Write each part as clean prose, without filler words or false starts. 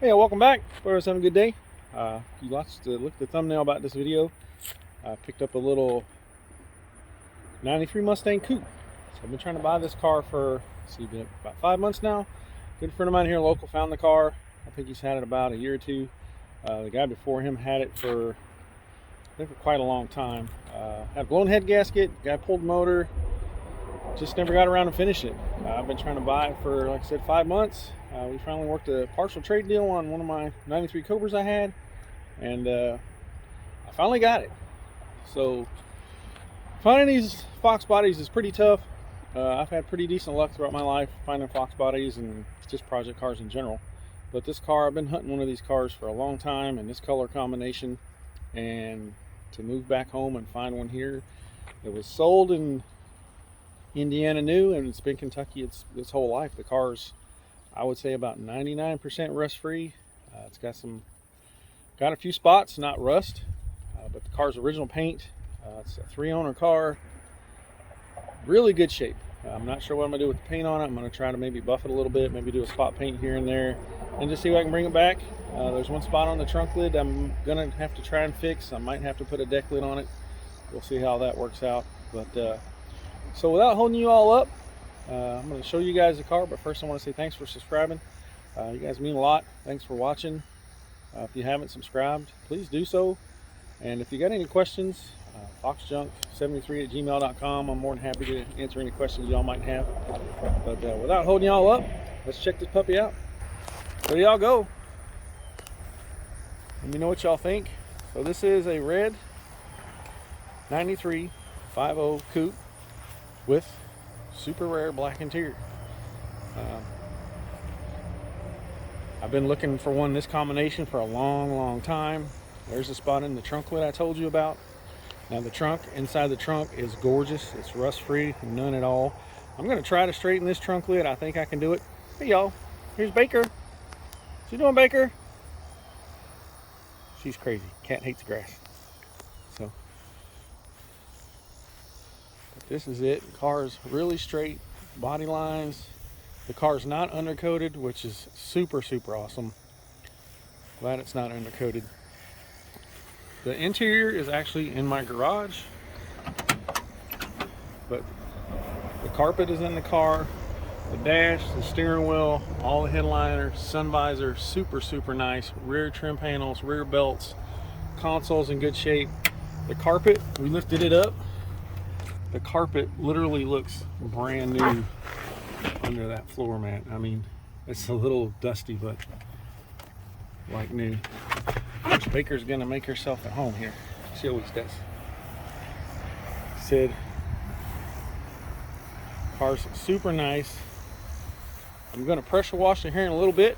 Hey, welcome back. Hope everyone's having a good day. You look at the thumbnail about this video. I picked up a little 93 Mustang Coupe. So I've been trying to buy this car for about 5 months now. Good friend of mine here local found the car. I think he's had it about a year or two. The guy before him had it for quite a long time. Had a blown head gasket. Guy pulled the motor. Just never got around to finish it. I've been trying to buy it for, like I said, 5 months. We finally worked a partial trade deal on one of my 93 Cobras I had, and I finally got it. So finding these Fox bodies is pretty tough. I've had pretty decent luck throughout my life finding Fox bodies and just project cars in general. But this car, I've been hunting one of these cars for a long time, and this color combination, and to move back home and find one here. It was sold in Indiana new, and it's been Kentucky its whole life. The car's, I would say, about 99% rust free. It's got a few spots, not rust, but the car's original paint. It's a 3-owner car, really good shape. I'm not sure what I'm gonna do with the paint on it. I'm gonna try to maybe buff it a little bit, maybe do a spot paint here and there, and just see if I can bring it back. There's one spot on the trunk lid I'm gonna have to try and fix. I might have to put a deck lid on it. We'll see how that works out. But so without holding you all up, I'm going to show you guys the car, but first I want to say thanks for subscribing. You guys mean a lot. Thanks for watching. If you haven't subscribed, please do so. And if you got any questions, foxjunk73@gmail.com. I'm more than happy to answer any questions y'all might have. But without holding y'all up, let's check this puppy out. There y'all go. Let me know what y'all think. So this is a red 93 5.0 Coupe with super rare black interior. I've been looking for one this combination for a long time. There's a spot in the trunk lid I told you about. Now the trunk, inside the trunk, is gorgeous. It's rust free, none at all. I'm gonna try to straighten this trunk lid. I think I can do it. Hey y'all, here's Baker. What's you doing, Baker? She's crazy. Cat hates grass. So this is it. The car is really straight, body lines. The car's not undercoated, which is super awesome. Glad it's not undercoated. The interior is actually in my garage, but the carpet is in the car. The dash, the steering wheel, all the headliner, sun visor, super nice. Rear trim panels, rear belts, console's in good shape. The carpet, we lifted it up. The carpet literally looks brand new under that floor mat. I mean, it's a little dusty, but like new. Baker's gonna make herself at home here. She always does. Said, car's super nice. I'm gonna pressure wash it here in a little bit,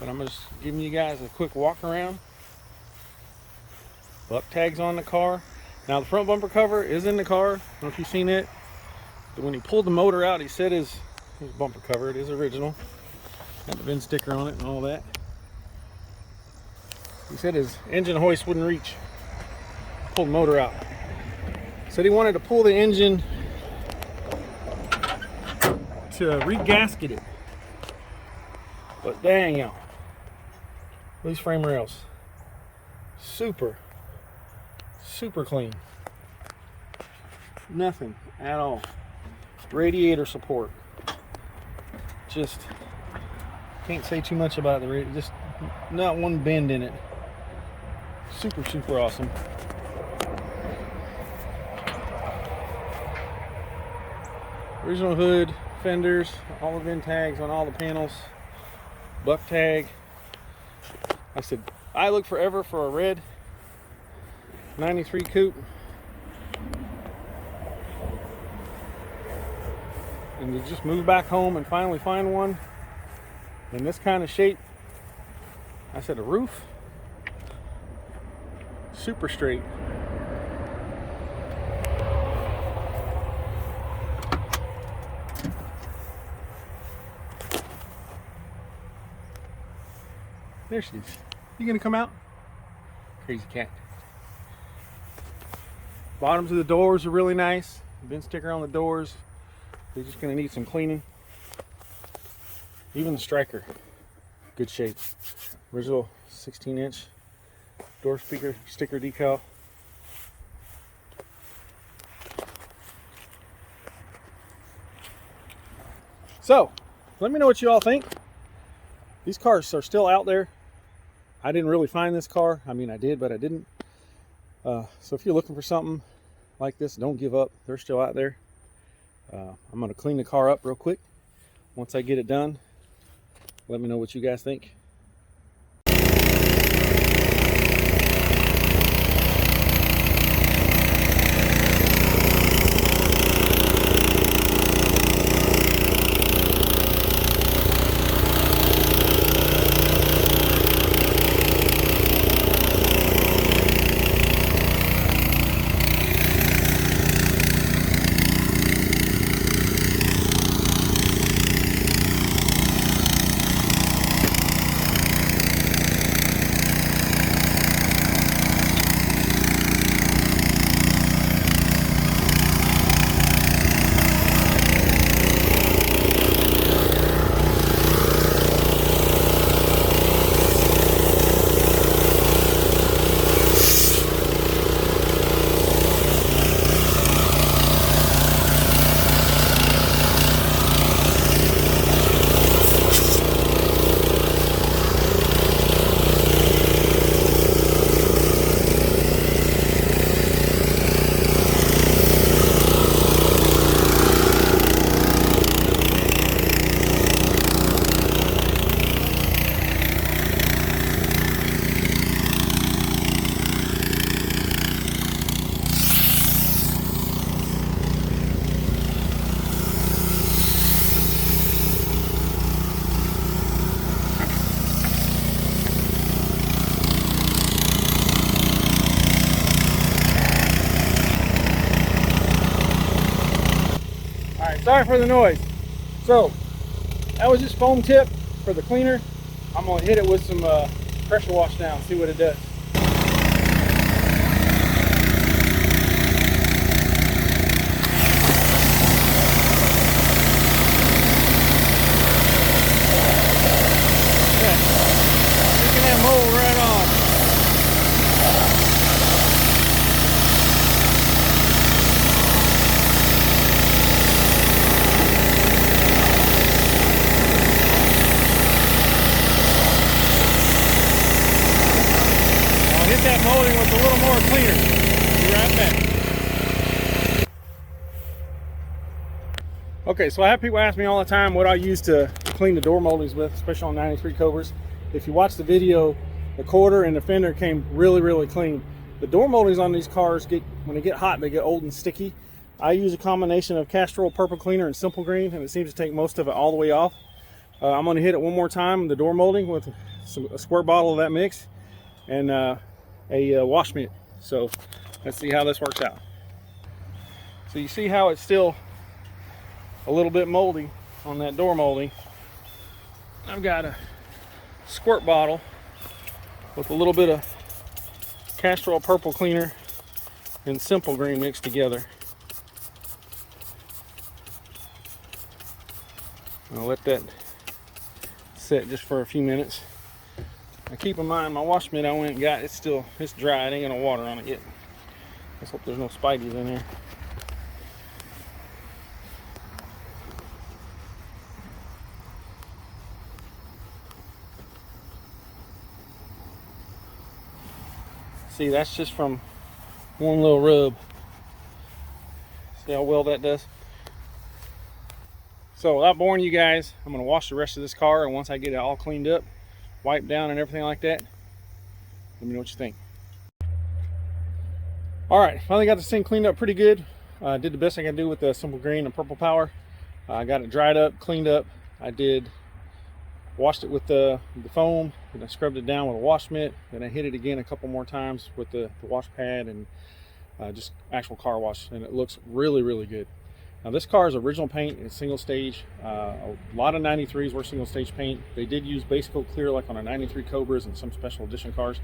but I'm just giving you guys a quick walk around. Buck tags on the car. Now the front bumper cover is in the car. I don't know if you've seen it. But when he pulled the motor out, he said his bumper cover, it is original. Got the VIN sticker on it and all that. He said his engine hoist wouldn't reach. Pulled the motor out. Said he wanted to pull the engine to re-gasket it. But dang y'all. These frame rails. Super clean. Nothing at all. Radiator support. Just can't say too much about the radiator. Just not one bend in it. Super awesome. Original hood, fenders, all the VIN tags on all the panels. Buck tag. I said I look forever for a red 93 Coupe, and to just move back home and finally find one in this kind of shape. I said a roof, super straight. There she is. You gonna come out? Crazy cat. Bottoms of the doors are really nice. VIN sticker on the doors. They're just gonna need some cleaning. Even the striker. good shape. Original 16-inch door speaker sticker decal. So, let me know what you all think. These cars are still out there. I didn't really find this car. I mean, I did, but I didn't. So if you're looking for something like this, don't give up. They're still out there. I'm going to clean the car up real quick. Once I get it done, let me know what you guys think. Sorry for the noise. So that was just foam tip for the cleaner. I'm gonna hit it with some pressure wash now and see what it does. Okay. Taking that mold right off. Hit that molding with a little more cleaner. Be right back. Okay, so I have people ask me all the time what I use to clean the door moldings with, especially on 93 Cobras. If you watch the video, the quarter and the fender came really clean. The door moldings on these cars, when they get hot, they get old and sticky. I use a combination of castor oil purple cleaner and simple green, and it seems to take most of it all the way off. I'm going to hit it one more time, the door molding, with a squirt bottle of that mix and a wash mitt. So let's see how this works out. So you see how it's still a little bit moldy on that door molding. I've got a squirt bottle with a little bit of castor oil purple cleaner and simple green mixed together. I'll let that set just for a few minutes. Now keep in mind, my wash mitt I went and got, it's dry. It ain't got no water on it yet. Let's hope there's no spideys in there. See, that's just from one little rub. See how well that does? So without boring you guys, I'm going to wash the rest of this car, and once I get it all cleaned up, wiped down and everything like that, let me know what you think. All right, finally got this thing cleaned up pretty good. Did the best I can do with the simple green and purple power. I got it dried up, cleaned up. Washed it with the foam, and I scrubbed it down with a wash mitt. Then I hit it again a couple more times with the wash pad and just actual car wash, and it looks really good. Now this car is original paint. It's single stage. A lot of 93s were single stage paint. They did use base coat clear like on our 93 Cobras and some special edition cars,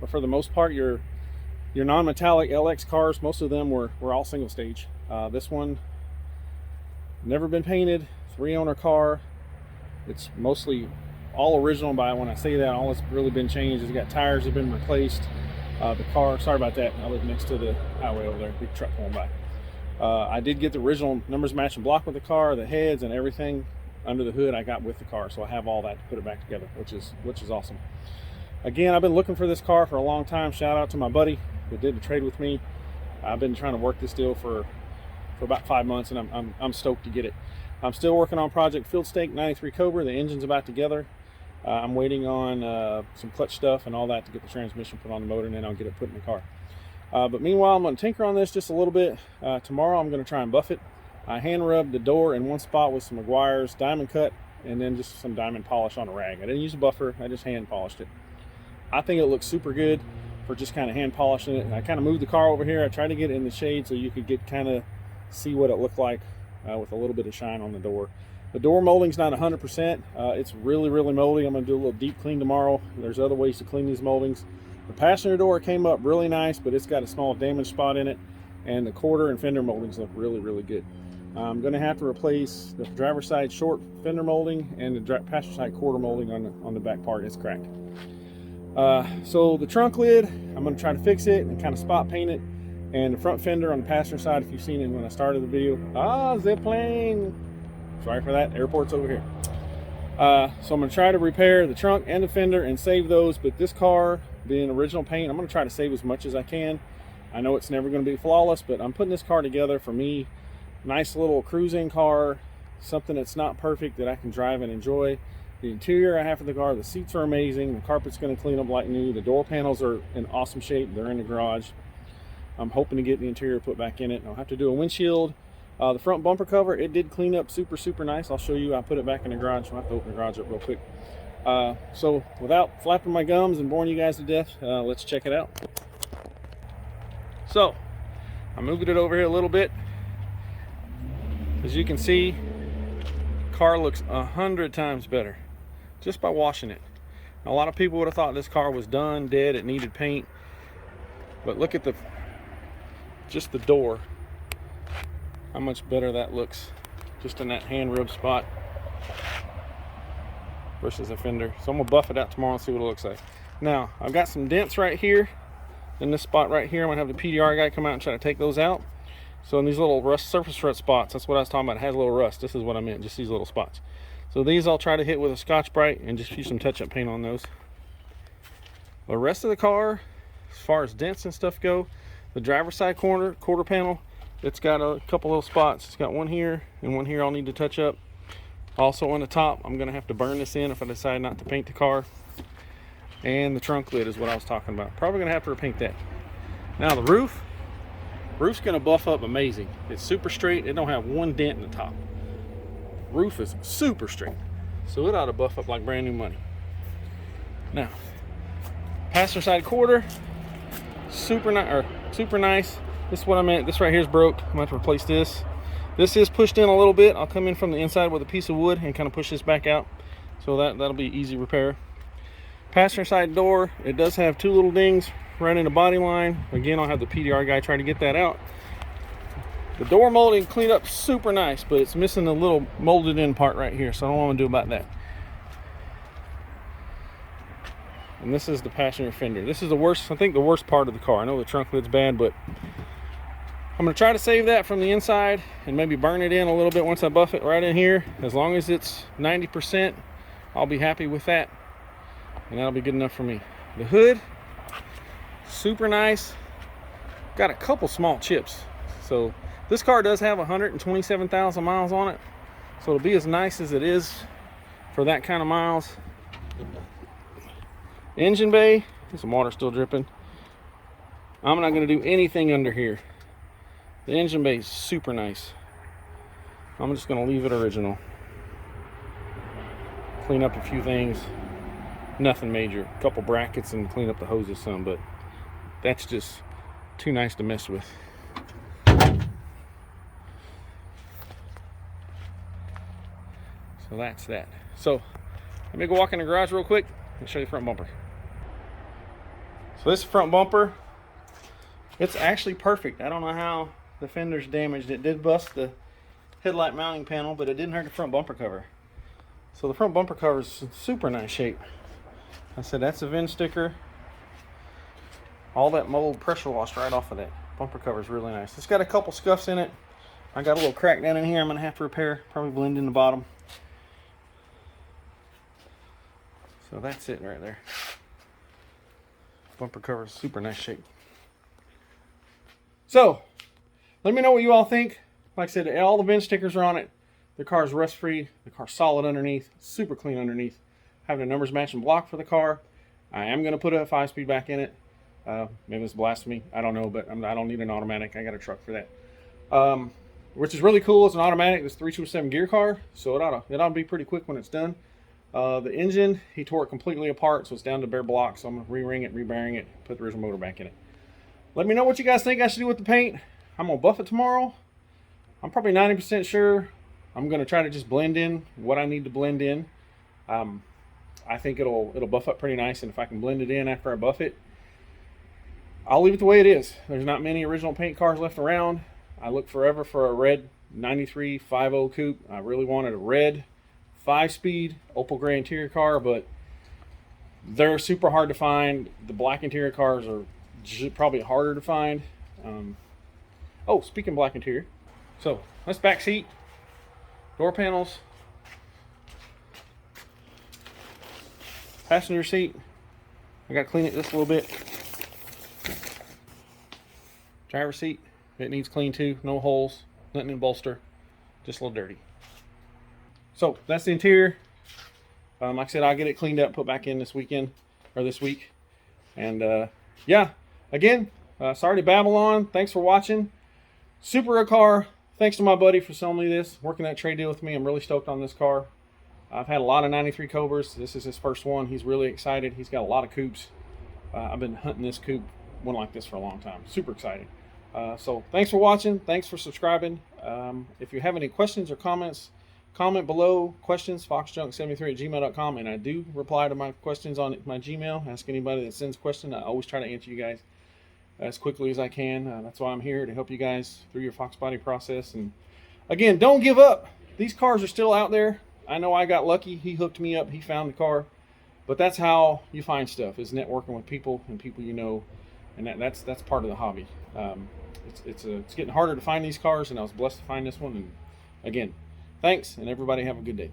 but for the most part your non-metallic LX cars, most of them were all single stage. This one never been painted, 3-owner car. It's mostly all original. By when I say that, all that's really been changed is got tires have been replaced. The car, sorry about that, I live next to the highway over there, big truck going by. I did get the original numbers matching block with the car, the heads and everything under the hood I got with the car, so I have all that to put it back together, which is awesome. Again, I've been looking for this car for a long time. Shout out to my buddy that did the trade with me. I've been trying to work this deal for about 5 months, and I'm stoked to get it. I'm still working on Project Field Stake 93 Cobra. The engine's about together. I'm waiting on some clutch stuff and all that to get the transmission put on the motor, and then I'll get it put in the car. But meanwhile, I'm going to tinker on this just a little bit. Tomorrow I'm going to try and buff it. I hand rubbed the door in one spot with some Meguiar's diamond cut, and then just some diamond polish on a rag. I didn't use a buffer, I just hand polished it. I think it looks super good for just kind of hand polishing it. And I kind of moved the car over here. I tried to get it in the shade so you could get kind of see what it looked like with a little bit of shine on the door. The door molding's not 100%. It's really moldy. I'm going to do a little deep clean tomorrow. There's other ways to clean these moldings. The passenger door came up really nice, but it's got a small damage spot in it, and the quarter and fender moldings look really good. I'm going to have to replace the driver's side short fender molding and the passenger side quarter molding on the back part. It's cracked. So the trunk lid, I'm going to try to fix it and kind of spot paint it. And the front fender on the passenger side, if you've seen it when I started the video, zip plane. Sorry for that, airport's over here. So I'm going to try to repair the trunk and the fender and save those, but this car being original paint, I'm going to try to save as much as I can. I know it's never going to be flawless, but I'm putting this car together for me. Nice little cruising car, something that's not perfect that I can drive and enjoy. The interior I have for the car, the seats are amazing. The carpet's going to clean up like new. The door panels are in awesome shape. They're in the garage. I'm hoping to get the interior put back in it. I'll have to do a windshield. The front bumper cover, it did clean up super nice. I'll show you. I put it back in the garage. I'll have to open the garage up real quick. So without flapping my gums and boring you guys to death, let's check it out. So I'm moving it over here a little bit. As you can see, the car looks 100 times better just by washing it. Now, a lot of people would have thought this car was done, dead, it needed paint, but look at just the door, how much better that looks just in that hand rub spot versus a fender. So I'm gonna buff it out tomorrow and see what it looks like. Now I've got some dents right here in this spot right here. I'm gonna have the PDR guy come out and try to take those out. So in these little rust surface rust spots, that's what I was talking about. It has a little rust. This is what I meant, just these little spots. So these I'll try to hit with a Scotch-Brite and just use some touch-up paint on those. The rest of the car, as far as dents and stuff go, the driver's side quarter panel, it's got a couple little spots. It's got one here and one here I'll need to touch up. Also on the top, I'm gonna have to burn this in if I decide not to paint the car. And the trunk lid is what I was talking about. Probably gonna have to repaint that. Now the roof's gonna buff up amazing. It's super straight. It don't have one dent in the top. Roof is super straight, so it ought to buff up like brand new money. Now, passenger side quarter, super nice. This is what I meant. This right here is broke. I'm gonna have to replace this. This is pushed in a little bit. I'll come in from the inside with a piece of wood and kind of push this back out, so that'll be easy repair. Passenger side door, it does have two little dings right in the body line. Again, I'll have the PDR guy try to get that out. The door molding cleaned up super nice, but it's missing the little molded in part right here, so I don't want to do about that. And this is the passenger fender. This is the worst, I think the worst part of the car. I know the trunk lid's bad, but I'm going to try to save that from the inside and maybe burn it in a little bit once I buff it right in here. As long as it's 90%, I'll be happy with that, and that'll be good enough for me. The hood, super nice. Got a couple small chips. So this car does have 127,000 miles on it, so it'll be as nice as it is for that kind of miles. Engine bay, there's some water still dripping. I'm not going to do anything under here. The engine bay is super nice. I'm just going to leave it original. Clean up a few things, nothing major. A couple brackets and clean up the hoses some, but that's just too nice to mess with. So that's that. So let me go walk in the garage real quick and show you the front bumper. So this front bumper, it's actually perfect. I don't know how the fender's damaged. It did bust the headlight mounting panel, but it didn't hurt the front bumper cover. So the front bumper cover is in super nice shape. I said that's a VIN sticker. All that mold pressure washed right off of that. Bumper cover is really nice. It's got a couple scuffs in it. I got a little crack down in here I'm gonna have to repair. Probably blend in the bottom. So that's it right there. Bumper cover is super nice shape. So let me know what you all think. Like I said, all the VIN stickers are on it. The car's rust free. The car's solid underneath. Super clean underneath. Having a numbers matching block for the car. I am going to put a 5-speed back in it. Maybe it's blasphemy. I don't know, but I don't need an automatic. I got a truck for that. Which is really cool. It's an automatic. It's 327 gear car, so it ought to be pretty quick when it's done. The engine, he tore it completely apart, so it's down to bare block. So I'm going to re-ring it, re-bearing it, put the original motor back in it. Let me know what you guys think I should do with the paint. I'm going to buff it tomorrow. I'm probably 90% sure. I'm going to try to just blend in what I need to blend in. I think it'll buff up pretty nice, and if I can blend it in after I buff it, I'll leave it the way it is. There's not many original paint cars left around. I looked forever for a red 93 5.0 coupe. I really wanted a red 5-speed opal gray interior car, but they're super hard to find. The black interior cars are probably harder to find. Oh, speaking of black interior, so that's back seat, door panels, passenger seat. I got to clean it just a little bit. Driver seat, it needs clean too. No holes, nothing in bolster, just a little dirty. So that's the interior. Like I said, I'll get it cleaned up, put back in this weekend or this week. And yeah, again, sorry to babble on. Thanks for watching. Super car. Thanks to my buddy for selling me this, working that trade deal with me. I'm really stoked on this car. I've had a lot of 93 Cobras. This is his first one. He's really excited. He's got a lot of coupes. I've been hunting this coupe, one like this, for a long time. Super excited. So thanks for watching. Thanks for subscribing. If you have any questions or comments, comment below. Questions, foxjunk73@gmail.com, and I do reply to my questions on my Gmail. Ask anybody that sends a question. I always try to answer you guys as quickly as I can. That's why I'm here, to help you guys through your Fox body process. And again, don't give up. These cars are still out there. I know I got lucky. He hooked me up. He found the car. But that's how you find stuff, is networking with people and people you know. And that's part of the hobby. It's getting harder to find these cars, and I was blessed to find this one. And again, thanks, and everybody have a good day.